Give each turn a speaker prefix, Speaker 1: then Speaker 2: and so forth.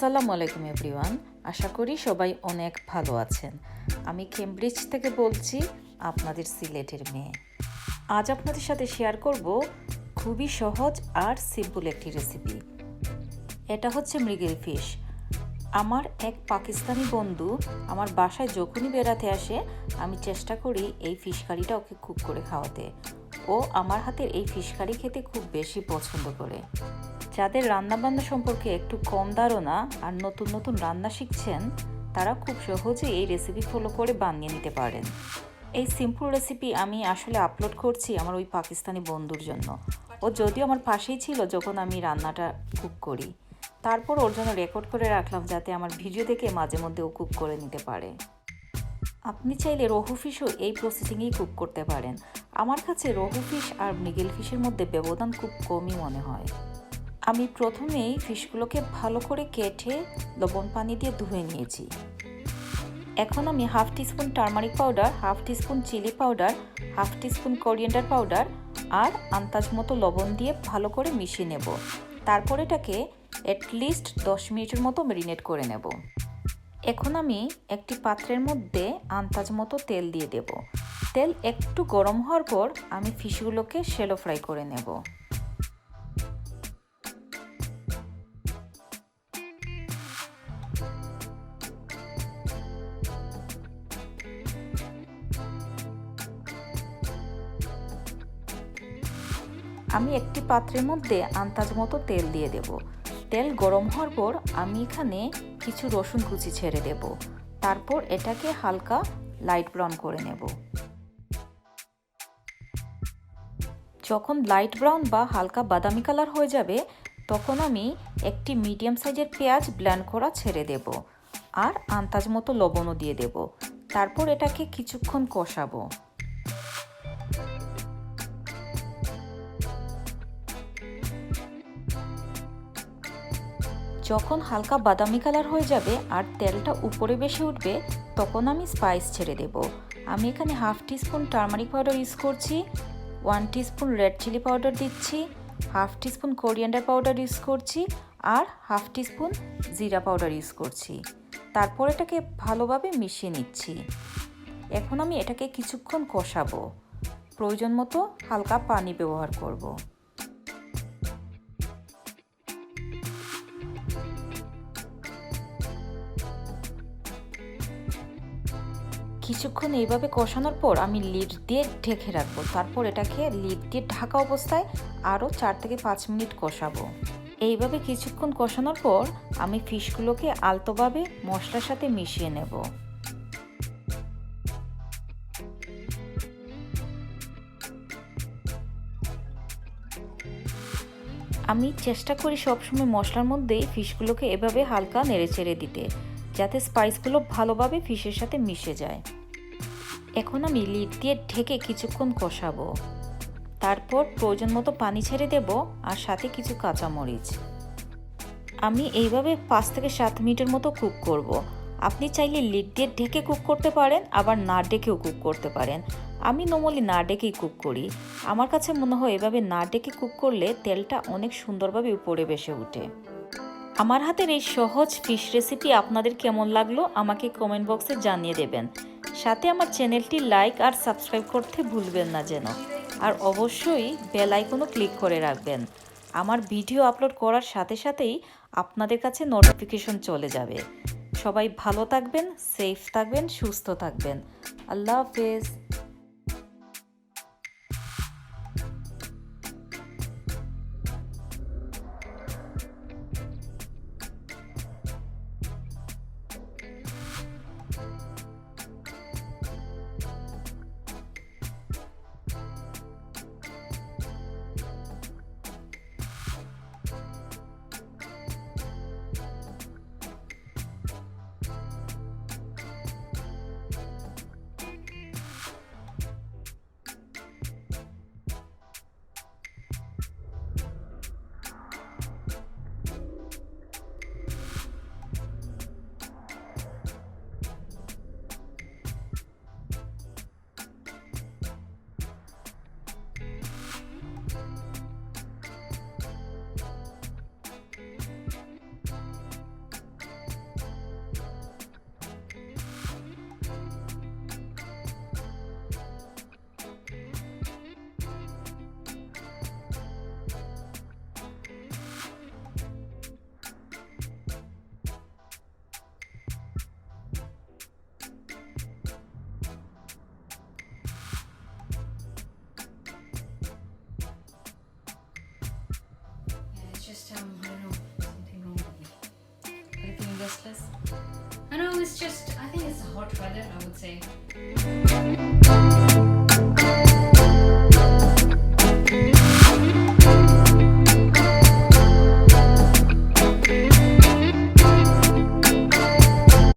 Speaker 1: আসসালামু আলাইকুম এভরিওয়ান। আশা করি সবাই অনেক ভালো আছেন। আমি কেমব্রিজ থেকে বলছি, আপনাদের সিলেটের মেয়ে। আজ আপনাদের সাথে শেয়ার করব খুবই সহজ আর সিম্পল একটি রেসিপি। এটা হচ্ছে মৃগেল ফিশ। আমার এক পাকিস্তানি বন্ধু আমার বাসায় যখনই বেড়াতে আসে, আমি চেষ্টা করি এই ফিশ কারিটা ওকে কুক করে খাওয়াতে। ও আমার হাতের এই ফিশ কারি খেতে খুব বেশি পছন্দ করে। যাদের রান্নাবান্না সম্পর্কে একটু কম ধারণা আর নতুন নতুন রান্না শিখছেন, তারা খুব সহজেই এই রেসিপি ফলো করে বানিয়ে নিতে পারেন। এই সিম্পল রেসিপি আমি আসলে আপলোড করছি আমার ওই পাকিস্তানি বন্ধুর জন্য। ও যদিও আমার পাশেই ছিল যখন আমি রান্নাটা কুক করি, তারপর ওর জন্য রেকর্ড করে রাখলাম যাতে আমার ভিডিও দেখে মাঝে মধ্যে ও কুক করে নিতে পারে। আপনি চাইলে রোহু ফিশও এই প্রসেসিংয়েই কুক করতে পারেন। আমার কাছে রোহু ফিশ আর মৃগেল ফিশের মধ্যে ব্যবধান খুব কমই মনে হয়। আমি প্রথমেই ফিশগুলোকে ভালো করে কেটে লবণ পানি দিয়ে ধুয়ে নিয়েছি। এখন আমি half teaspoon turmeric powder, half teaspoon chili powder, half teaspoon coriander powder আর আন্দাজ মতো লবণ দিয়ে ভালো করে মিশিয়ে নেব। তারপর এটাকে অ্যাটলিস্ট 10 মিনিটের মতো ম্যারিনেট করে নেব। এখন আমি একটি পাত্রের মধ্যে আন্দাজ মতো তেল দিয়ে দেব। তেল একটু গরম হওয়ার পর আমি ফিশগুলোকে শ্যালো ফ্রাই করে নেব। আমি একটি পাত্রের মধ্যে আন্দাজ মতো তেল দিয়ে দেব। তেল গরম হওয়ার পর আমি এখানে কিছু রসুন কুচি ছেড়ে দেব। তারপর এটাকে হালকা লাইট ব্রাউন করে নেব। যখন লাইট ব্রাউন বা হালকা বাদামি কালার হয়ে যাবে, তখন আমি একটি মিডিয়াম সাইজের পেঁয়াজ ব্লেন্ড করা ছেড়ে দেব আর আন্দাজ মতো লবণও দিয়ে দেব। তারপর এটাকে কিছুক্ষণ কষাবো। যখন হালকা বাদামি কালার হয়ে যাবে আর তেলটা উপরে বেশি উঠবে, তখন আমি স্পাইস ছেড়ে দেব। আমি এখানে half teaspoon turmeric powder use করছি, 1 টিস্পুন রেড চিলি পাউডার দিচ্ছি, half teaspoon coriander powder use করছি আর হাফ টিস্পুন জিরা পাউডার ইউজ করছি। তারপর এটাকে ভালোভাবে মিশিয়ে নিচ্ছি। এখন আমি এটাকে কিছুক্ষণ কষাবো। প্রয়োজন মতো হালকা পানি ব্যবহার করব। কিছুক্ষণ এইভাবে কষানোর পর আমি লিড দিয়ে ঢেকে রাখবো। তারপর এটাকে লিড দিয়ে ঢাকা অবস্থায় আরও 4 থেকে 5 মিনিট কষাবো। এইভাবে কিছুক্ষণ কষানোর পর আমি ফিশগুলোকে আলতোভাবে মশলার সাথে মিশিয়ে নেব। আমি চেষ্টা করি সবসময় মশলার মধ্যেই ফিশগুলোকে এভাবে হালকা নেড়েচেড়ে দিতে, যাতে স্পাইসগুলো ভালোভাবে ফিশের সাথে মিশে যায়। এখন আমি লিড দিয়ে ঢেকে কিছুক্ষণ কষাবো। তারপর প্রয়োজন মতো পানি ছেড়ে দেব আর সাথে কিছু কাঁচামরিচ। আমি এইভাবে 5 থেকে 7 মিনিটের মতো কুক করব। আপনি চাইলে লিড দিয়ে ঢেকে কুক করতে পারেন, আবার না ডেকেও কুক করতে পারেন। আমি নর্মালি না ডেকেই কুক করি। আমার কাছে মনে হয় এভাবে না ডেকে কুক করলে তেলটা অনেক সুন্দরভাবে উপরে ভেসে ওঠে। আমার হাতের এই সহজ ফিশ রেসিপি আপনাদের কেমন লাগলো আমাকে কমেন্ট বক্সে জানিয়ে দেবেন। সাথে আমার চ্যানেলটি লাইক আর সাবস্ক্রাইব করতে ভুলবেন না যেন। আর অবশ্যই বেল আইকনও ক্লিক করে রাখবেন। আমার ভিডিও আপলোড করার সাথে সাথেই আপনাদের কাছে নোটিফিকেশন চলে যাবে। সবাই ভালো থাকবেন, সেফ থাকবেন, সুস্থ থাকবেন। আল্লাহ হাফেজ।
Speaker 2: tasteless. I know, I think it's the hot weather, I would say.